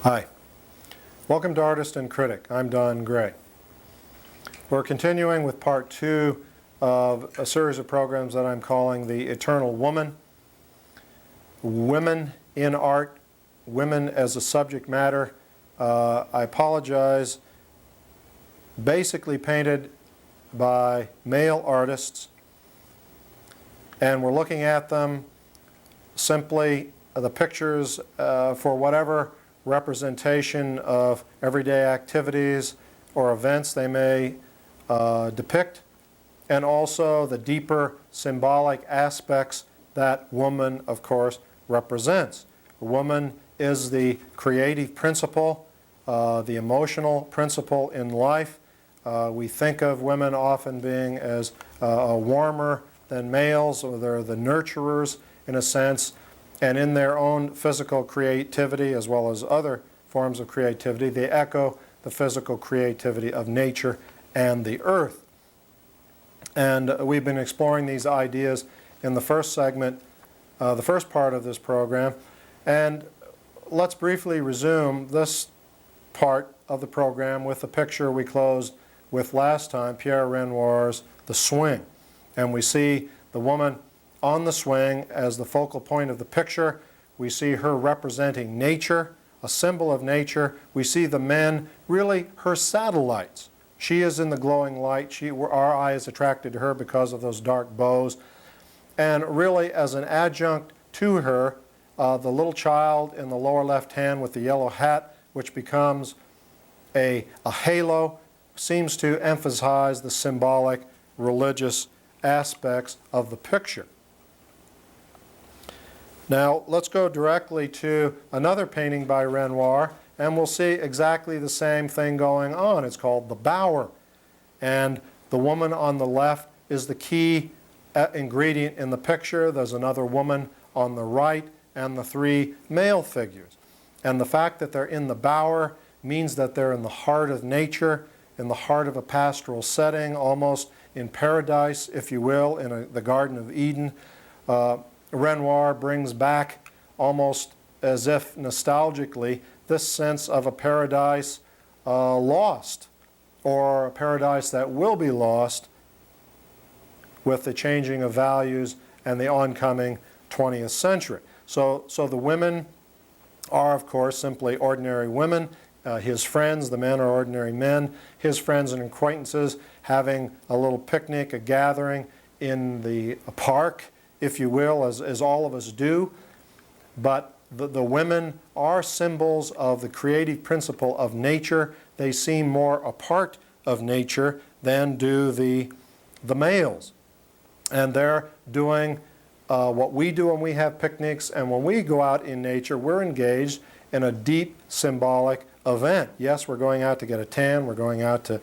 Hi. Welcome to Artist and Critic. I'm Don Gray. We're continuing with part 2 of a series of programs that I'm calling The Eternal Woman. Women in art, women as a subject matter. I apologize. Basically painted by male artists, and we're looking at them simply the pictures for whatever representation of everyday activities or events they may depict, and also the deeper symbolic aspects that woman, of course, represents. Woman is the creative principle, the emotional principle in life. We think of women often being as warmer than males, or they're the nurturers in a sense, and in their own physical creativity as well as other forms of creativity, they echo the physical creativity of nature and the earth. And we've been exploring these ideas in the first segment, the first part of this program. And let's briefly resume this part of the program with the picture we closed with last time, Pierre Renoir's The Swing. And we see the woman on the swing as the focal point of the picture. We see her representing nature, a symbol of nature. We see the men really her satellites. She is in the glowing light. Our eye is attracted to her because of those dark bows. And really as an adjunct to her, the little child in the lower left hand with the yellow hat, which becomes a halo, seems to emphasize the symbolic religious aspects of the picture. Now let's go directly to another painting by Renoir, and we'll see exactly the same thing going on. It's called The Bower, and the woman on the left is the key ingredient in the picture. There's another woman on the right and the three male figures. And the fact that they're in the bower means that they're in the heart of nature, in the heart of a pastoral setting, almost in paradise, if you will, in the Garden of Eden. Renoir brings back, almost as if nostalgically, this sense of a paradise lost, or a paradise that will be lost with the changing of values and the oncoming 20th century. So the women are, of course, simply ordinary women. His friends, the men, are ordinary men. His friends and acquaintances having a little picnic, a gathering in the park, if you will, as all of us do. But the women are symbols of the creative principle of nature. They seem more a part of nature than do the males. And they're doing what we do when we have picnics, and when we go out in nature, we're engaged in a deep symbolic event. Yes, we're going out to get a tan, we're going out to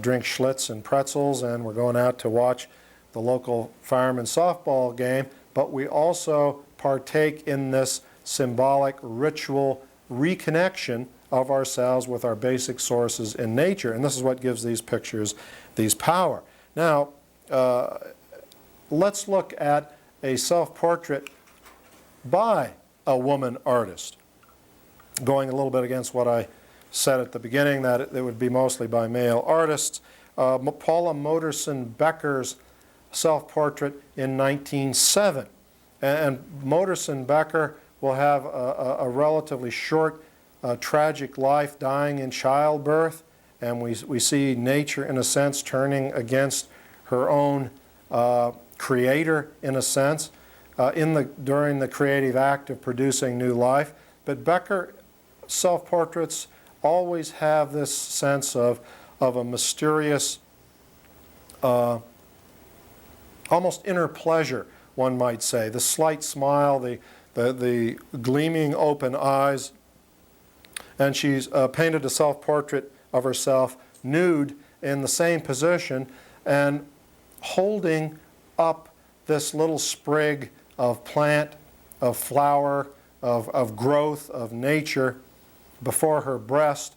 drink Schlitz and pretzels, and we're going out to watch the local fireman softball game, but we also partake in this symbolic ritual reconnection of ourselves with our basic sources in nature. And this is what gives these pictures these power. Now, let's look at a self-portrait by a woman artist. Going a little bit against what I said at the beginning, that it would be mostly by male artists. Paula Modersohn Becker's self-portrait in 1907. And Modersohn Becker will have a relatively short, tragic life, dying in childbirth. And we see nature, in a sense, turning against her own creator, in a sense, during the creative act of producing new life. But Becker self-portraits always have this sense of a mysterious, almost inner pleasure, one might say. The slight smile, the gleaming open eyes. And she's painted a self-portrait of herself nude in the same position and holding up this little sprig of plant, of flower, of growth, of nature before her breast,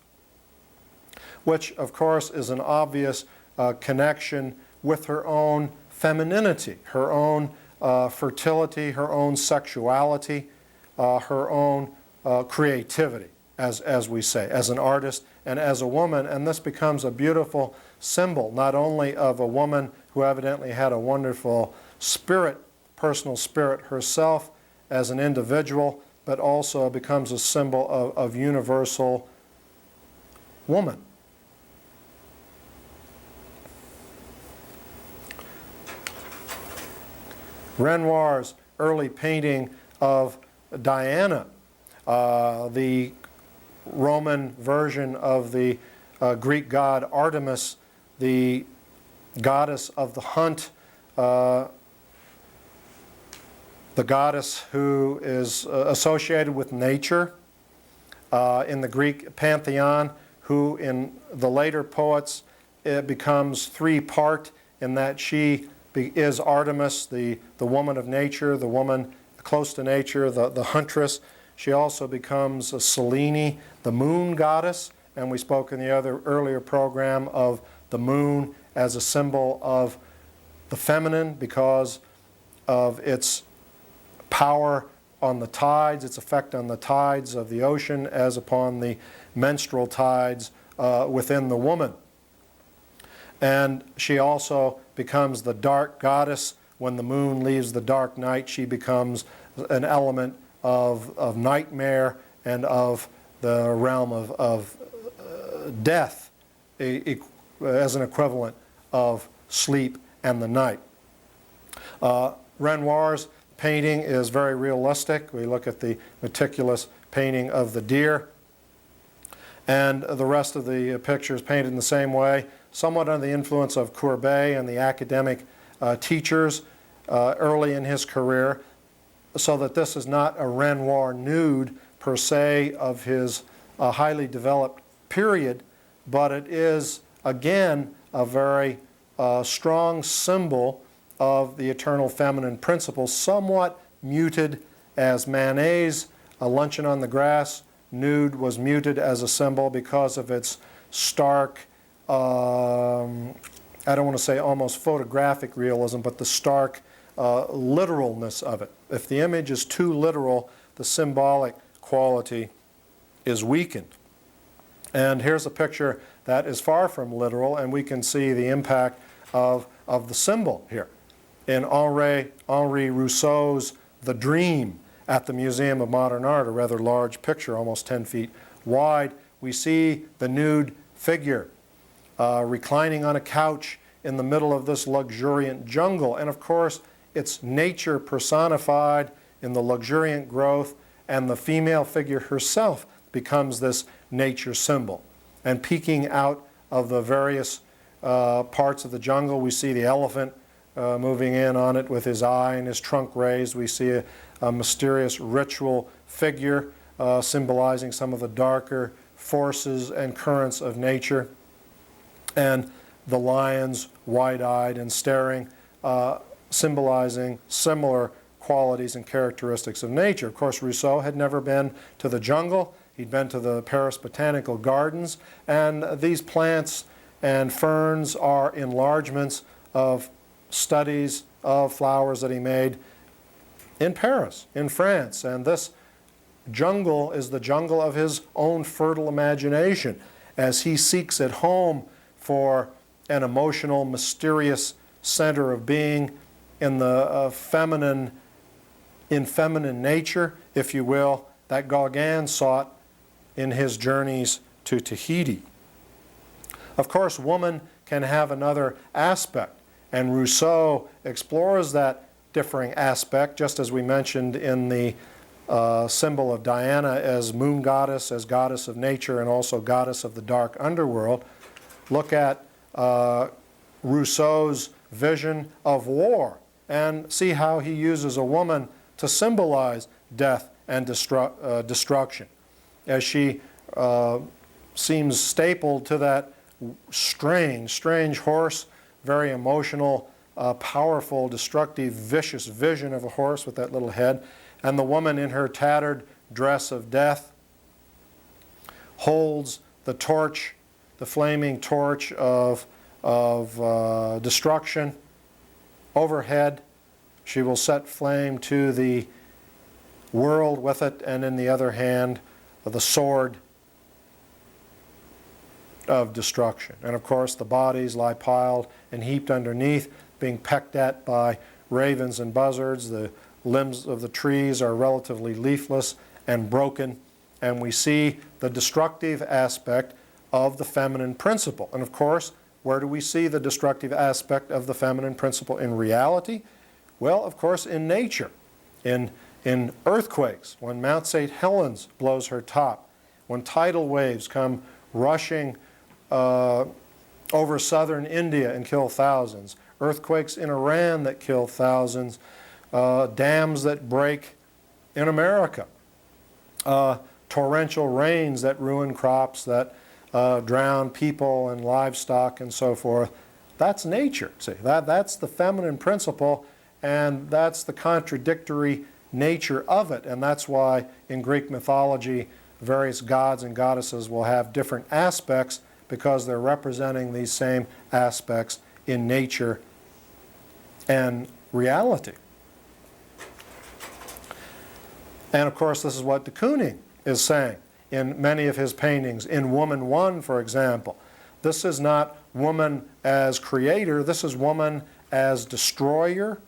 which of course is an obvious connection with her own femininity, her own fertility, her own sexuality, her own creativity. as we say, as an artist and as a woman. And this becomes a beautiful symbol, not only of a woman who evidently had a wonderful spirit, personal spirit herself as an individual, but also becomes a symbol of universal woman. Renoir's early painting of Diana, the Roman version of the Greek god Artemis, the goddess of the hunt, the goddess who is associated with nature in the Greek pantheon, who in the later poets it becomes three-part in that she is Artemis, the woman of nature, the woman close to nature, the huntress. She also becomes a Selene, the moon goddess, and we spoke in the earlier program of the moon as a symbol of the feminine because of its power on the tides, its effect on the tides of the ocean as upon the menstrual tides within the woman. And she also becomes the dark goddess. When the moon leaves the dark night, she becomes an element of nightmare and of the realm of death as an equivalent of sleep and the night. Renoir's painting is very realistic. We look at the meticulous painting of the deer, and the rest of the picture is painted in the same way, somewhat under the influence of Courbet and the academic teachers early in his career, so that this is not a Renoir nude per se of his highly developed period, but it is again a very strong symbol of the eternal feminine principle, somewhat muted as Manet's Luncheon on the Grass nude was muted as a symbol because of its stark, I don't want to say almost photographic realism, but the stark literalness of it. If the image is too literal, the symbolic quality is weakened. And here's a picture that is far from literal, and we can see the impact of the symbol here. In Henri Rousseau's The Dream at the Museum of Modern Art, a rather large picture, almost 10 feet wide, we see the nude figure reclining on a couch in the middle of this luxuriant jungle. And of course, it's nature personified in the luxuriant growth, and the female figure herself becomes this nature symbol. And peeking out of the various parts of the jungle, we see the elephant moving in on it with his eye and his trunk raised. We see a mysterious ritual figure symbolizing some of the darker forces and currents of nature. And the lions, wide-eyed and staring, symbolizing similar qualities and characteristics of nature. Of course, Rousseau had never been to the jungle. He'd been to the Paris Botanical Gardens, and these plants and ferns are enlargements of studies of flowers that he made in Paris, in France. And this jungle is the jungle of his own fertile imagination as he seeks at home for an emotional, mysterious center of being in the feminine nature, if you will, that Gauguin sought in his journeys to Tahiti. Of course, woman can have another aspect, and Rousseau explores that differing aspect, just as we mentioned in the symbol of Diana as moon goddess, as goddess of nature, and also goddess of the dark underworld. Look at Rousseau's vision of war and see how he uses a woman to symbolize death and destruction, as she seems stapled to that strange horse, very emotional, powerful, destructive, vicious vision of a horse with that little head, and the woman in her tattered dress of death holds the torch, the flaming torch of destruction overhead. She will set flame to the world with it, and in the other hand, the sword of destruction. And of course the bodies lie piled and heaped underneath, being pecked at by ravens and buzzards. The limbs of the trees are relatively leafless and broken, and we see the destructive aspect of the feminine principle. And of course, where do we see the destructive aspect of the feminine principle in reality? Well, of course, in nature, in earthquakes, when Mount St. Helens blows her top, when tidal waves come rushing over southern India and kill thousands, earthquakes in Iran that kill thousands, dams that break in America, torrential rains that ruin crops, that drown people and livestock and so forth. That's nature. See, that's the feminine principle, and that's the contradictory nature of it. And that's why in Greek mythology, various gods and goddesses will have different aspects, because they're representing these same aspects in nature and reality. And of course, this is what de Kooning is saying in many of his paintings. In Woman 1, for example, this is not woman as creator, this is woman as destroyer,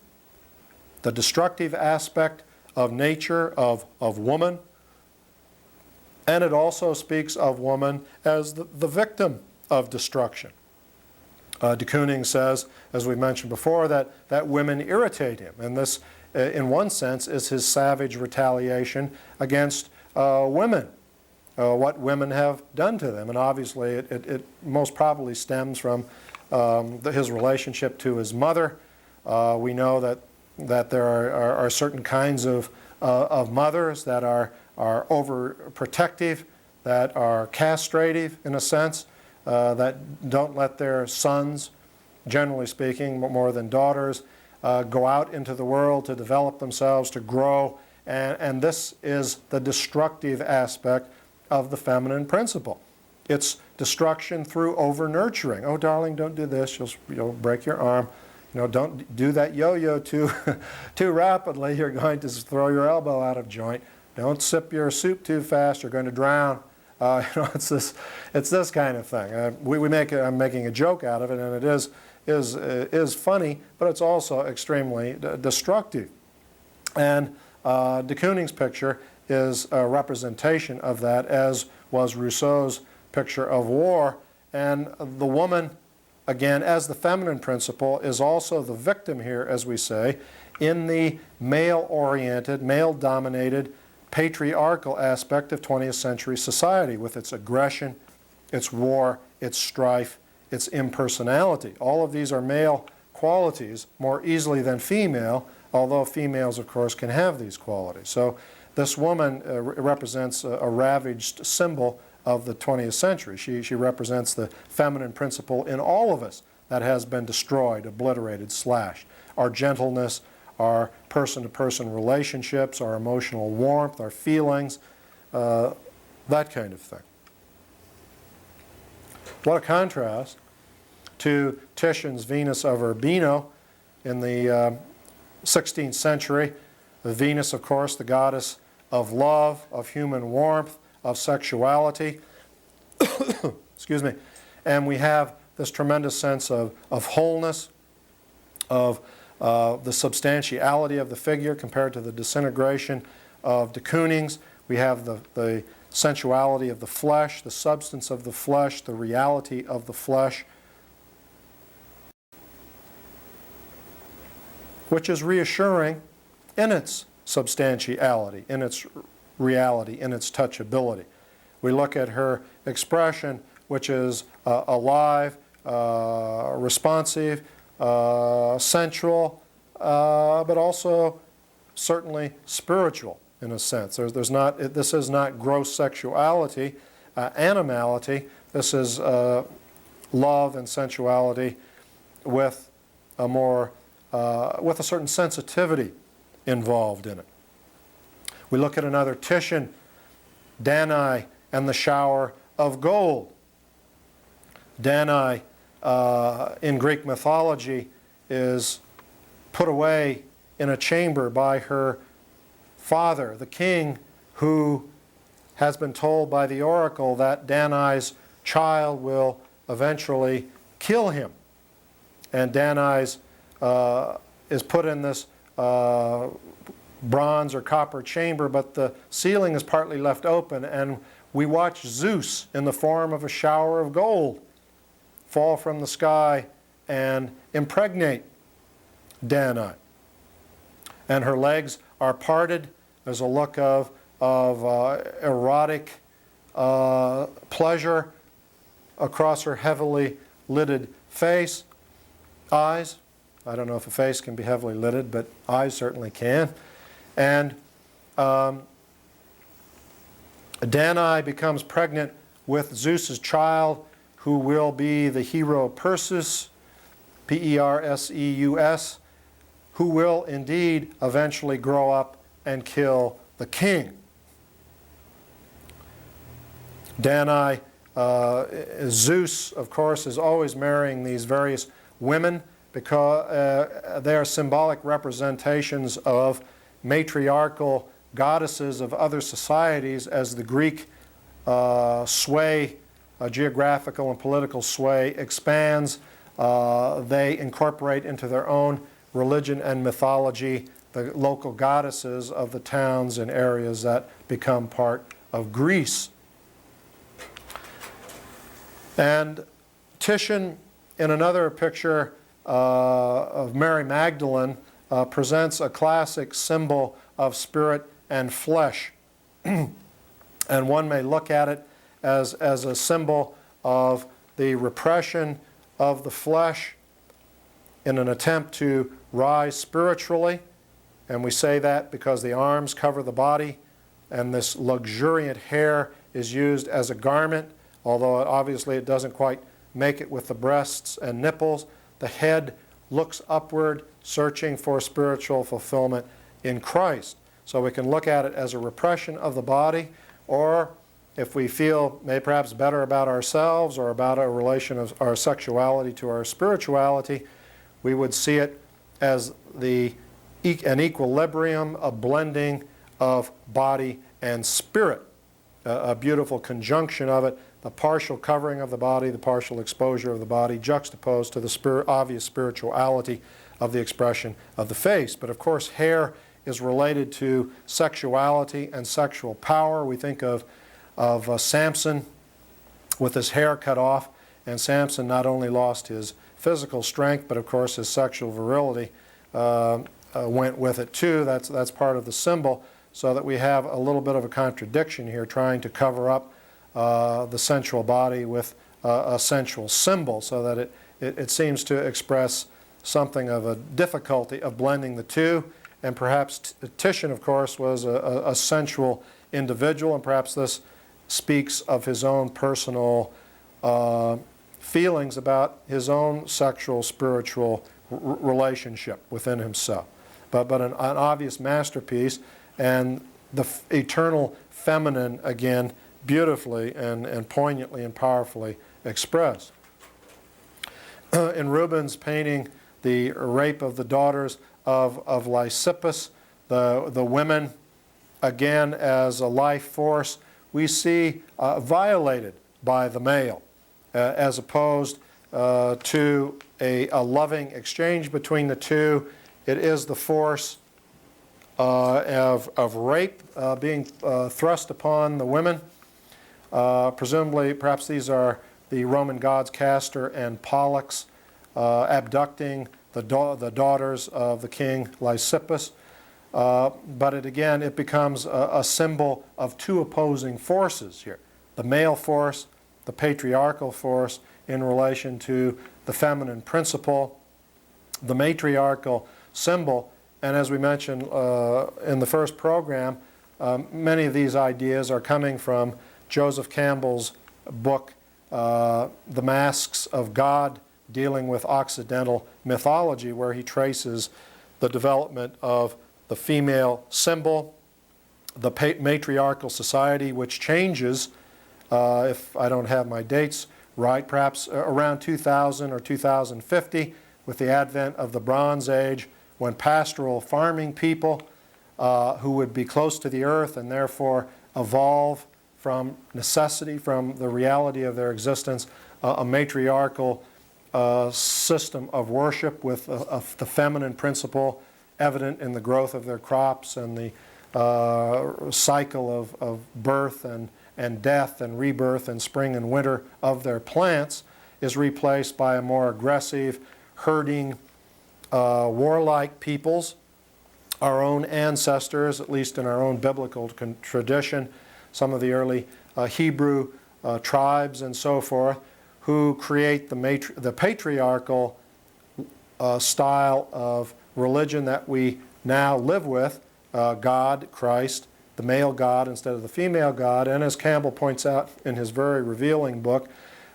the destructive aspect of nature, of woman. And it also speaks of woman as the victim of destruction. De Kooning says, as we mentioned before, that women irritate him. And this, in one sense, is his savage retaliation against women, what women have done to them. And obviously it most probably stems from his relationship to his mother. We know that there are certain kinds of mothers that are overprotective, that are castrative in a sense, that don't let their sons, generally speaking, more than daughters, go out into the world to develop themselves, to grow. And this is the destructive aspect of the feminine principle. It's destruction through over-nurturing. Oh, darling, don't do this. You'll break your arm. Don't do that yo-yo too rapidly. You're going to throw your elbow out of joint. Don't sip your soup too fast. You're going to drown. It's this kind of thing. I'm making a joke out of it, and it is funny, but it's also extremely destructive. And de Kooning's picture is a representation of that, as was Rousseau's picture of war. And the woman, again, as the feminine principle, is also the victim here, as we say, in the male-oriented, male-dominated, patriarchal aspect of 20th century society, with its aggression, its war, its strife, its impersonality. All of these are male qualities more easily than female, although females, of course, can have these qualities. So this woman represents a ravaged symbol of the 20th century. She represents the feminine principle in all of us that has been destroyed, obliterated, slashed. Our gentleness, our person-to-person relationships, our emotional warmth, our feelings, that kind of thing. What a contrast to Titian's Venus of Urbino in the 16th century. The Venus, of course, the goddess of love, of human warmth, of sexuality. Excuse me. And we have this tremendous sense of wholeness, of the substantiality of the figure compared to the disintegration of de Kooning's. We have the sensuality of the flesh, the substance of the flesh, the reality of the flesh, which is reassuring in its substantiality, in its reality, in its touchability. We look at her expression, which is alive, responsive, sensual, but also certainly spiritual in a sense. This is not gross sexuality, animality. This is love and sensuality with a certain sensitivity involved in it. We look at another Titian, Danae and the shower of gold. Danae in Greek mythology is put away in a chamber by her father, the king, who has been told by the oracle that Danae's child will eventually kill him. And Danae's is put in this bronze or copper chamber, but the ceiling is partly left open, and we watch Zeus in the form of a shower of gold fall from the sky and impregnate Danae. And her legs are parted. There's a look of erotic pleasure across her heavily lidded face. Eyes, I don't know if a face can be heavily lidded, but eyes certainly can. And Danae becomes pregnant with Zeus's child, who will be the hero Perseus, Perseus, who will indeed eventually grow up and kill the king. Danae, Zeus, of course, is always marrying these various women because they are symbolic representations of matriarchal goddesses of other societies. As the Greek sway, geographical and political sway expands, they incorporate into their own religion and mythology the local goddesses of the towns and areas that become part of Greece. And Titian, in another picture of Mary Magdalene, presents a classic symbol of spirit and flesh. And one may look at it as a symbol of the repression of the flesh in an attempt to rise spiritually. And we say that because the arms cover the body, and this luxuriant hair is used as a garment, although obviously it doesn't quite make it with the breasts and nipples. The head looks upward, searching for spiritual fulfillment in Christ. So we can look at it as a repression of the body, or if we feel maybe perhaps better about ourselves or about a relation of our sexuality to our spirituality, we would see it as an equilibrium, a blending of body and spirit, a beautiful conjunction of it, the partial covering of the body, the partial exposure of the body, juxtaposed to the obvious spirituality of the expression of the face. But of course, hair is related to sexuality and sexual power. We think of Samson with his hair cut off, and Samson not only lost his physical strength, but of course his sexual virility went with it too. That's part of the symbol, so that we have a little bit of a contradiction here, trying to cover up the sensual body with a sensual symbol, so that it seems to express something of a difficulty of blending the two. And perhaps Titian, of course, was a sensual individual, and perhaps this speaks of his own personal feelings about his own sexual, spiritual relationship within himself. But an obvious masterpiece, and the eternal feminine, again, beautifully and poignantly and powerfully expressed. In Rubens' painting, The Rape of the Daughters of Lysippus, the women, again, as a life force, we see violated by the male, as opposed to a loving exchange between the two. It is the force of rape being thrust upon the women. Presumably, perhaps these are the Roman gods Castor and Pollux abducting the daughters of the king Lysippus. But it becomes a symbol of two opposing forces here. The male force, the patriarchal force, in relation to the feminine principle, the matriarchal symbol. And as we mentioned in the first program, many of these ideas are coming from Joseph Campbell's book, The Masks of God, dealing with Occidental mythology, where he traces the development of the female symbol, the matriarchal society, which changes, if I don't have my dates right, perhaps around 2000 or 2050, with the advent of the Bronze Age, when pastoral farming people who would be close to the earth and therefore evolve from necessity, from the reality of their existence, a matriarchal system of worship with the feminine principle evident in the growth of their crops and the cycle of birth and death and rebirth and spring and winter of their plants, is replaced by a more aggressive, herding, warlike peoples. Our own ancestors, at least in our own biblical tradition, some of the early Hebrew tribes and so forth, who create the patriarchal style of religion that we now live with, God, Christ, the male God instead of the female God. And as Campbell points out in his very revealing book,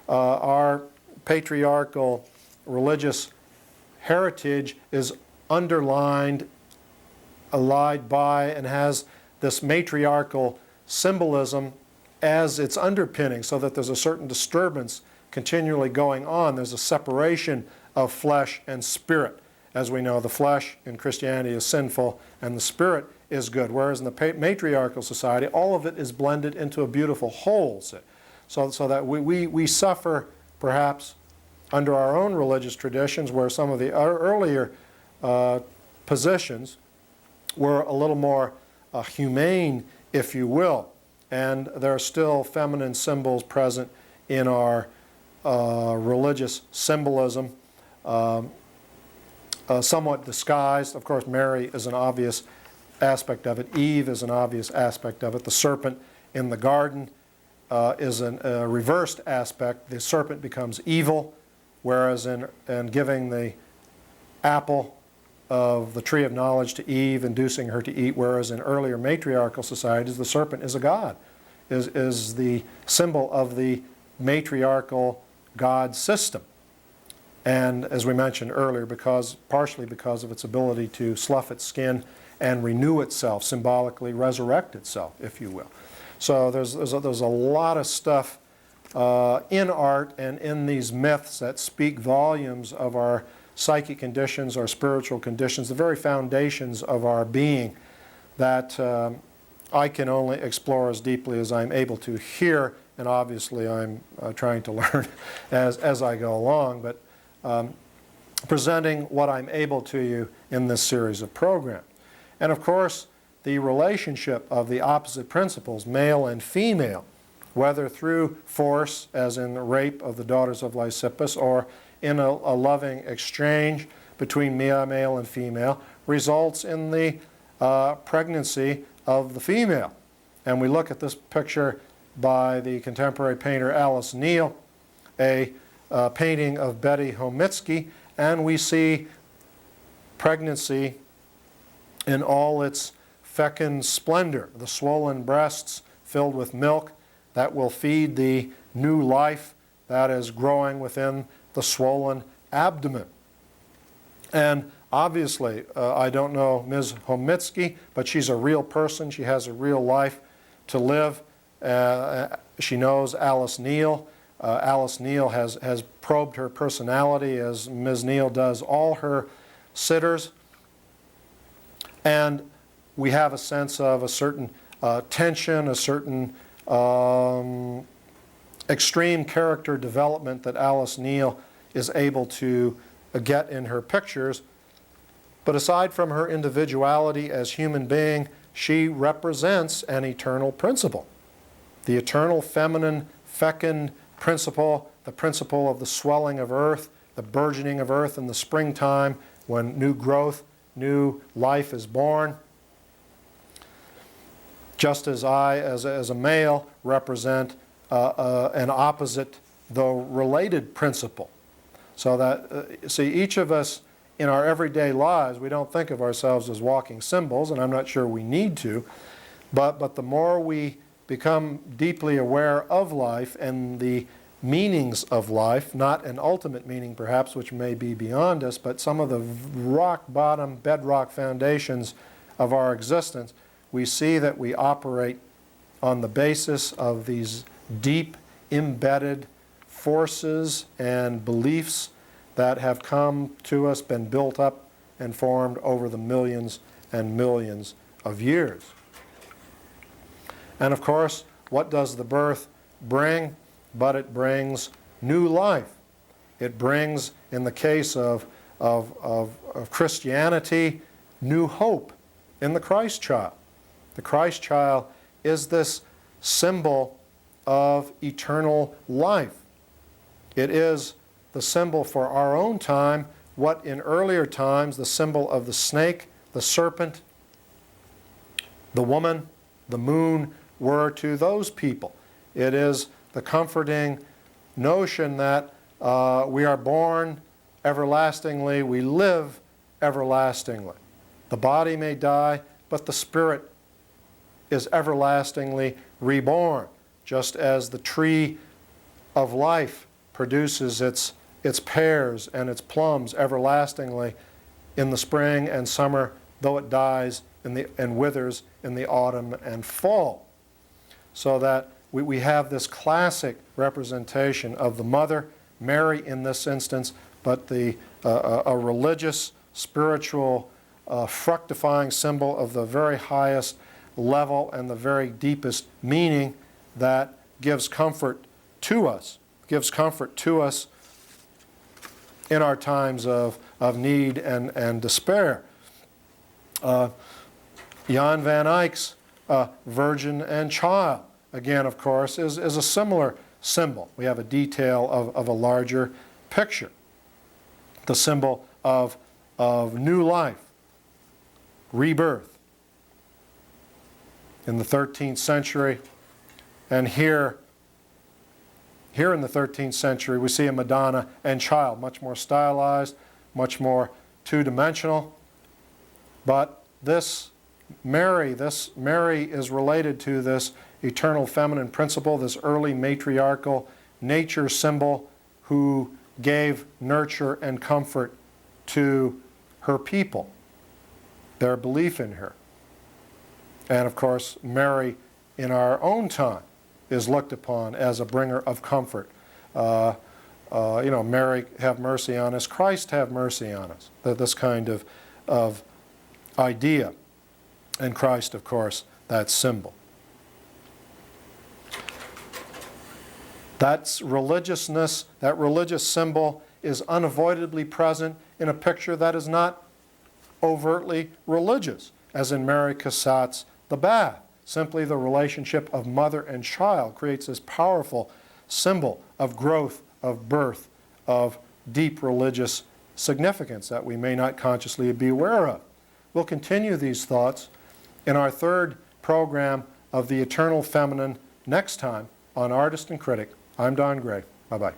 our patriarchal religious heritage is underlined, allied by, and has this matriarchal symbolism as its underpinning, so that there's a certain disturbance continually going on. There's a separation of flesh and spirit. As we know, the flesh in Christianity is sinful and the spirit is good, whereas in the matriarchal society, all of it is blended into a beautiful whole. So that we suffer, perhaps, under our own religious traditions, where some of the earlier positions were a little more humane, if you will. And there are still feminine symbols present in our religious symbolism, somewhat disguised. Of course, Mary is an obvious aspect of it. Eve is an obvious aspect of it. The serpent in the garden is a reversed aspect. The serpent becomes evil, whereas in giving the apple of the tree of knowledge to Eve, inducing her to eat, whereas in earlier matriarchal societies, the serpent is a god, is the symbol of the matriarchal god system. And as we mentioned earlier, partially because of its ability to slough its skin and renew itself, symbolically resurrect itself, if you will. So there's a lot of stuff in art and in these myths that speak volumes of our psychic conditions, our spiritual conditions, the very foundations of our being, that I can only explore as deeply as I'm able to here, and obviously I'm trying to learn as I go along, but presenting what I'm able to you in this series of programs. And of course, the relationship of the opposite principles, male and female, whether through force, as in the rape of the daughters of Lysippus, or in a loving exchange between male and female, results in the pregnancy of the female. And we look at this picture by the contemporary painter Alice Neel, a painting of Betty Homitsky, and we see pregnancy in all its fecund splendor, the swollen breasts filled with milk that will feed the new life that is growing within the swollen abdomen. And obviously, I don't know Ms. Homitsky, but she's a real person. She has a real life to live. She knows Alice Neel. Alice Neel has probed her personality, as Ms. Neel does all her sitters. And we have a sense of a certain tension, a certain extreme character development that Alice Neel is able to get in her pictures. But aside from her individuality as human being, she represents an eternal principle. The eternal feminine, fecund principle, the principle of the swelling of earth, the burgeoning of earth in the springtime when new growth, new life is born. Just as I, as a male, represent an opposite, though related principle. So that, see, each of us in our everyday lives, we don't think of ourselves as walking symbols, and I'm not sure we need to, but the more we become deeply aware of life and the meanings of life, not an ultimate meaning perhaps, which may be beyond us, but some of the rock bottom, bedrock foundations of our existence, we see that we operate on the basis of these deep, embedded forces and beliefs that have come to us, been built up and formed over the millions and millions of years. And of course, what does the birth bring? But it brings new life. It brings, in the case of Christianity, new hope in the Christ child. The Christ child is this symbol of eternal life. It is the symbol for our own time, what in earlier times the symbol of the snake, the serpent, the woman, the moon were to those people. It is the comforting notion that we are born everlastingly, we live everlastingly. The body may die, but the spirit is everlastingly reborn, just as the tree of life produces its pears and its plums everlastingly in the spring and summer, though it dies and withers in the autumn and fall. So that we have this classic representation of the mother, Mary in this instance, but a religious, spiritual, fructifying symbol of the very highest level and the very deepest meaning that gives comfort to us in our times of need and despair. Jan van Eyck's Virgin and Child, again, of course, is a similar symbol. We have a detail of a larger picture. The symbol of new life, rebirth. In the 13th century, and here in the 13th century, we see a Madonna and Child, much more stylized, much more two-dimensional. But this Mary is related to this eternal feminine principle, this early matriarchal nature symbol who gave nurture and comfort to her people, their belief in her. And of course, Mary in our own time is looked upon as a bringer of comfort. Mary, have mercy on us. Christ, have mercy on us. This kind of idea. And Christ, of course, that symbol. That's religiousness, that religious symbol is unavoidably present in a picture that is not overtly religious, as in Mary Cassatt's The Bath. Simply the relationship of mother and child creates this powerful symbol of growth, of birth, of deep religious significance that we may not consciously be aware of. We'll continue these thoughts in our third program of the Eternal Feminine next time on Artist and Critic. I'm Don Gray. Bye-bye.